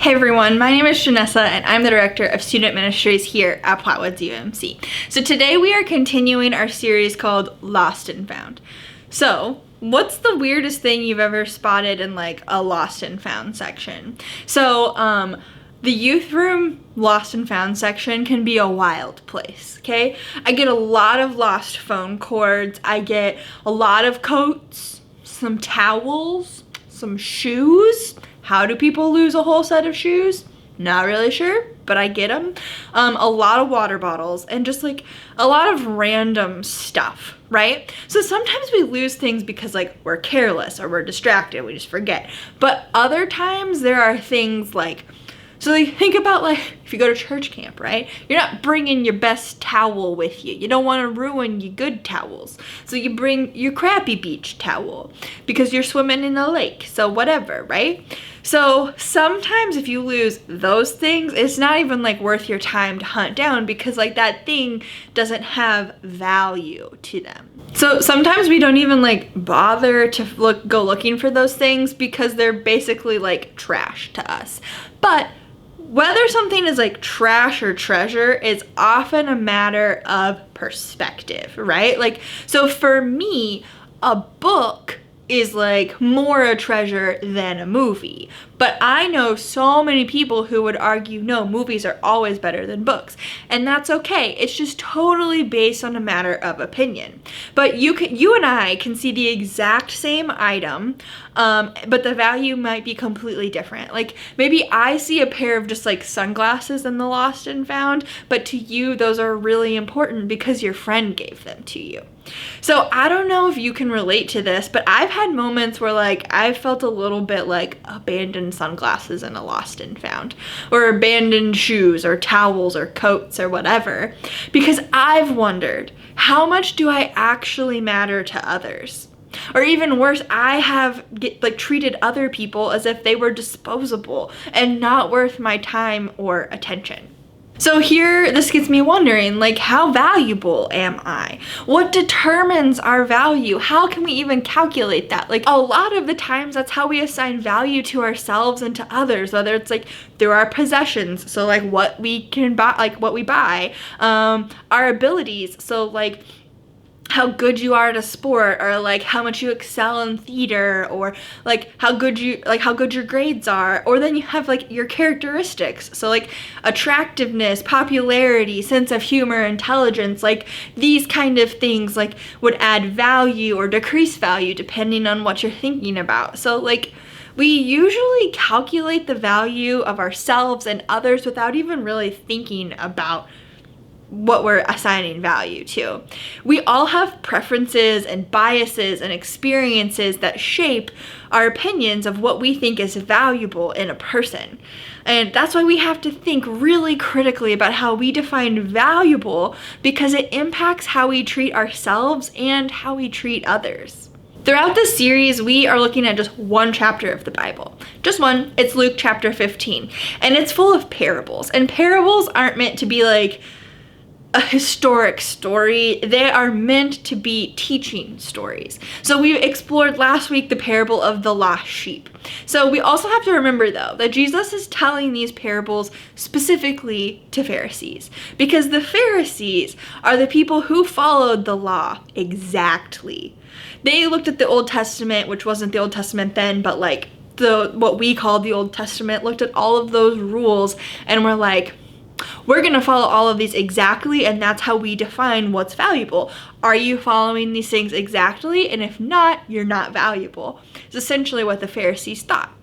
Hey everyone, my name is Janessa and I'm the Director of Student Ministries here at Plattwoods UMC. So today we are continuing our series called Lost and Found. So, what's the weirdest thing you've ever spotted in like a Lost and Found section? So, the youth room Lost and Found section can be a wild place, okay? I get a lot of lost phone cords, I get a lot of coats, some towels, some shoes. How do people lose a whole set of shoes? Not really sure, but I get them. A lot of water bottles and just like a lot of random stuff, right? So sometimes we lose things because like we're careless or we're distracted, we just forget. But other times there are things like, so like, think about like if you go to church camp, right? You're not bringing your best towel with you. You don't want to ruin your good towels. So you bring your crappy beach towel because you're swimming in a lake. So whatever, right? So sometimes if you lose those things, it's not even like worth your time to hunt down because like that thing doesn't have value to them. So sometimes we don't even like bother to go looking for those things because they're basically like trash to us. But whether something is like trash or treasure is often a matter of perspective, right? Like, so for me, a book is like more a treasure than a movie. But I know so many people who would argue, no, movies are always better than books. And that's okay. It's just totally based on a matter of opinion. But you and I can see the exact same item, but the value might be completely different. Like maybe I see a pair of just like sunglasses in the Lost and Found, but to you, those are really important because your friend gave them to you. So I don't know if you can relate to this, but I've had moments where like I felt a little bit like abandoned sunglasses in a Lost and Found, or abandoned shoes or towels or coats or whatever, because I've wondered, how much do I actually matter to others? Or even worse, I have treated other people as if they were disposable and not worth my time or attention. So here, this gets me wondering, like, how valuable am I? What determines our value? How can we even calculate that? Like, a lot of the times, that's how we assign value to ourselves and to others, whether it's like through our possessions, so like what we can buy, like what we buy, our abilities, so like how good you are at a sport, or like how much you excel in theater, or like how good your grades are, or then you have like your characteristics, so like attractiveness, popularity, sense of humor, intelligence, like these kind of things like would add value or decrease value depending on what you're thinking about. So like we usually calculate the value of ourselves and others without even really thinking about what we're assigning value to. We all have preferences and biases and experiences that shape our opinions of what we think is valuable in a person. And that's why we have to think really critically about how we define valuable, because it impacts how we treat ourselves and how we treat others. Throughout this series, we are looking at just one chapter of the Bible. Just one. It's Luke chapter 15. And it's full of parables. And parables aren't meant to be like a historic story. They are meant to be teaching stories. So we explored last week the parable of the lost sheep. So we also have to remember though that Jesus is telling these parables specifically to Pharisees, because the Pharisees are the people who followed the law exactly. They looked at the Old Testament, which wasn't the Old Testament then, but like what we call the Old Testament, looked at all of those rules and were like, we're going to follow all of these exactly, and that's how we define what's valuable. Are you following these things exactly? And if not, you're not valuable. It's essentially what the Pharisees thought.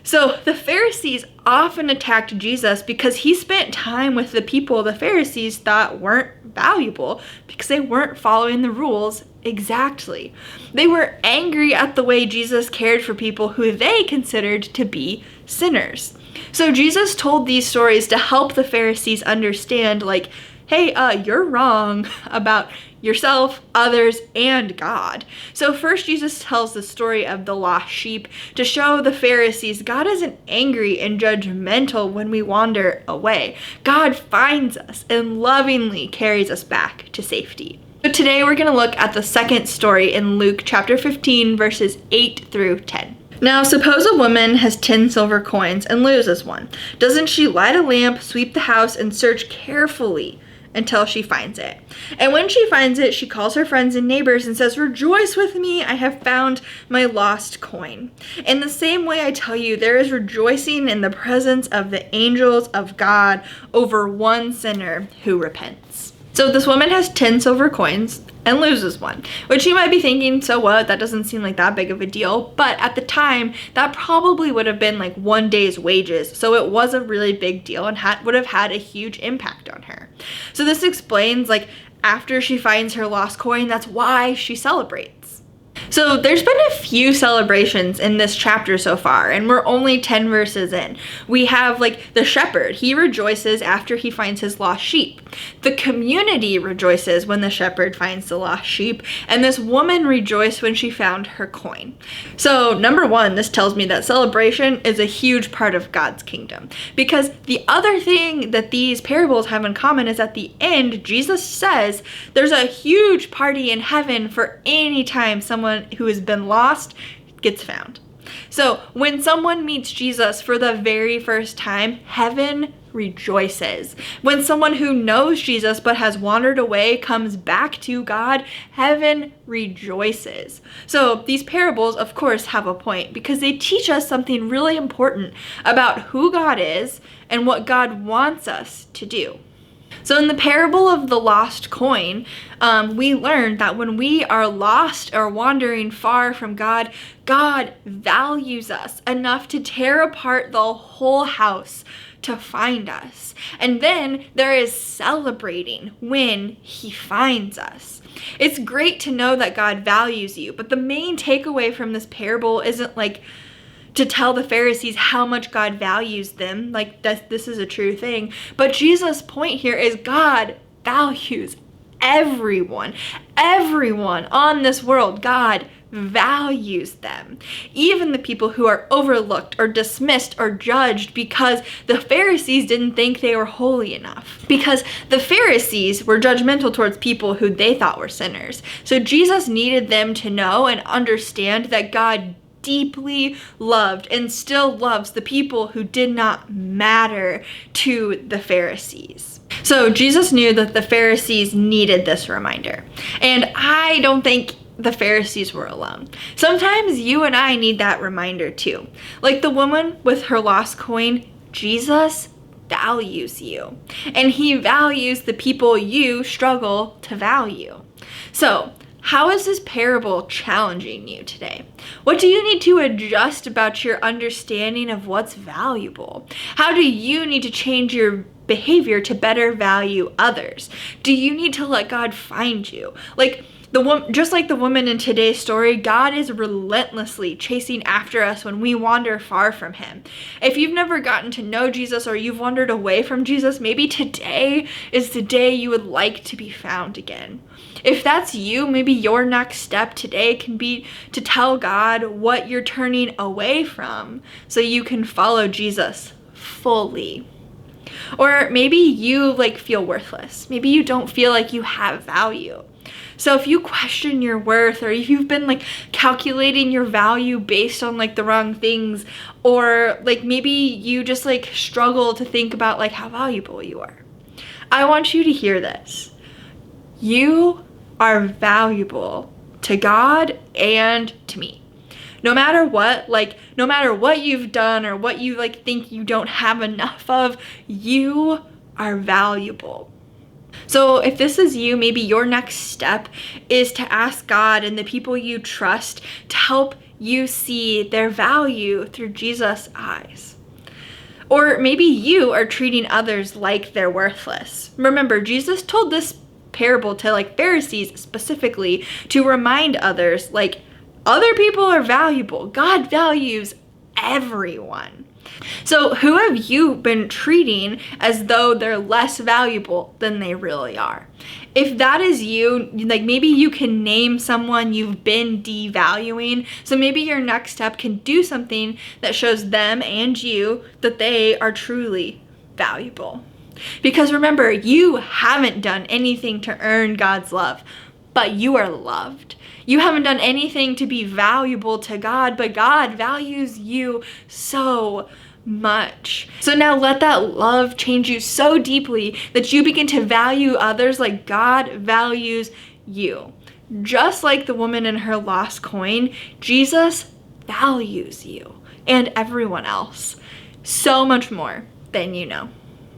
So the Pharisees often attacked Jesus because he spent time with the people the Pharisees thought weren't valuable because they weren't following the rules exactly. They were angry at the way Jesus cared for people who they considered to be sinners. So Jesus told these stories to help the Pharisees understand, like, hey, you're wrong about yourself, others, and God. So first Jesus tells the story of the lost sheep to show the Pharisees God isn't angry and judgmental when we wander away. God finds us and lovingly carries us back to safety. So today we're going to look at the second story in Luke chapter 15, verses 8 through 10. Now, suppose a woman has 10 silver coins and loses one. Doesn't she light a lamp, sweep the house, and search carefully until she finds it? And when she finds it, she calls her friends and neighbors and says, "Rejoice with me, I have found my lost coin." In the same way, I tell you, there is rejoicing in the presence of the angels of God over one sinner who repents. So this woman has 10 silver coins and loses one, which you might be thinking, so what? That doesn't seem like that big of a deal. But at the time, that probably would have been like one day's wages. So it was a really big deal and would have had a huge impact on her. So this explains, like, after she finds her lost coin, that's why she celebrates. So there's been a few celebrations in this chapter so far, and we're only 10 verses in. We have, like, the shepherd. He rejoices after he finds his lost sheep. The community rejoices when the shepherd finds the lost sheep, and this woman rejoiced when she found her coin. So number one, this tells me that celebration is a huge part of God's kingdom, because the other thing that these parables have in common is at the end, Jesus says there's a huge party in heaven for any time someone who has been lost gets found. So when someone meets Jesus for the very first time, heaven rejoices. When someone who knows Jesus but has wandered away comes back to God, heaven rejoices. So these parables, of course, have a point because they teach us something really important about who God is and what God wants us to do. So in the parable of the lost coin, we learned that when we are lost or wandering far from God, God values us enough to tear apart the whole house to find us. And then there is celebrating when he finds us. It's great to know that God values you, but the main takeaway from this parable isn't like to tell the Pharisees how much God values them, like this is a true thing. But Jesus' point here is God values everyone on this world. God values them, even the people who are overlooked or dismissed or judged because the Pharisees didn't think they were holy enough, because the Pharisees were judgmental towards people who they thought were sinners. So Jesus needed them to know and understand that God deeply loved and still loves the people who did not matter to the Pharisees. So Jesus knew that the Pharisees needed this reminder, and I don't think the Pharisees were alone. Sometimes you and I need that reminder too. Like the woman with her lost coin, Jesus values you, and he values the people you struggle to value. So how is this parable challenging you today? What do you need to adjust about your understanding of what's valuable? How do you need to change your behavior to better value others? Do you need to let God find you? Just like the woman in today's story, God is relentlessly chasing after us when we wander far from him. If you've never gotten to know Jesus or you've wandered away from Jesus, maybe today is the day you would like to be found again. If that's you, maybe your next step today can be to tell God what you're turning away from so you can follow Jesus fully. Or maybe you feel worthless. Maybe you don't feel like you have value. So if you question your worth, or if you've been calculating your value based on the wrong things, or maybe you just struggle to think about how valuable you are, I want you to hear this. You are valuable to God and to me. No matter what, no matter what you've done or what you think you don't have enough of, you are valuable. So if this is you, maybe your next step is to ask God and the people you trust to help you see their value through Jesus' eyes. Or maybe you are treating others like they're worthless. Remember, Jesus told this parable to Pharisees specifically to remind others other people are valuable. God values everyone. So who have you been treating as though they're less valuable than they really are? If that is you, maybe you can name someone you've been devaluing. So maybe your next step can do something that shows them and you that they are truly valuable. Because remember, you haven't done anything to earn God's love. but you are loved. You haven't done anything to be valuable to God, but God values you so much. So now let that love change you so deeply that you begin to value others like God values you. Just like the woman and her lost coin, Jesus values you and everyone else so much more than you know.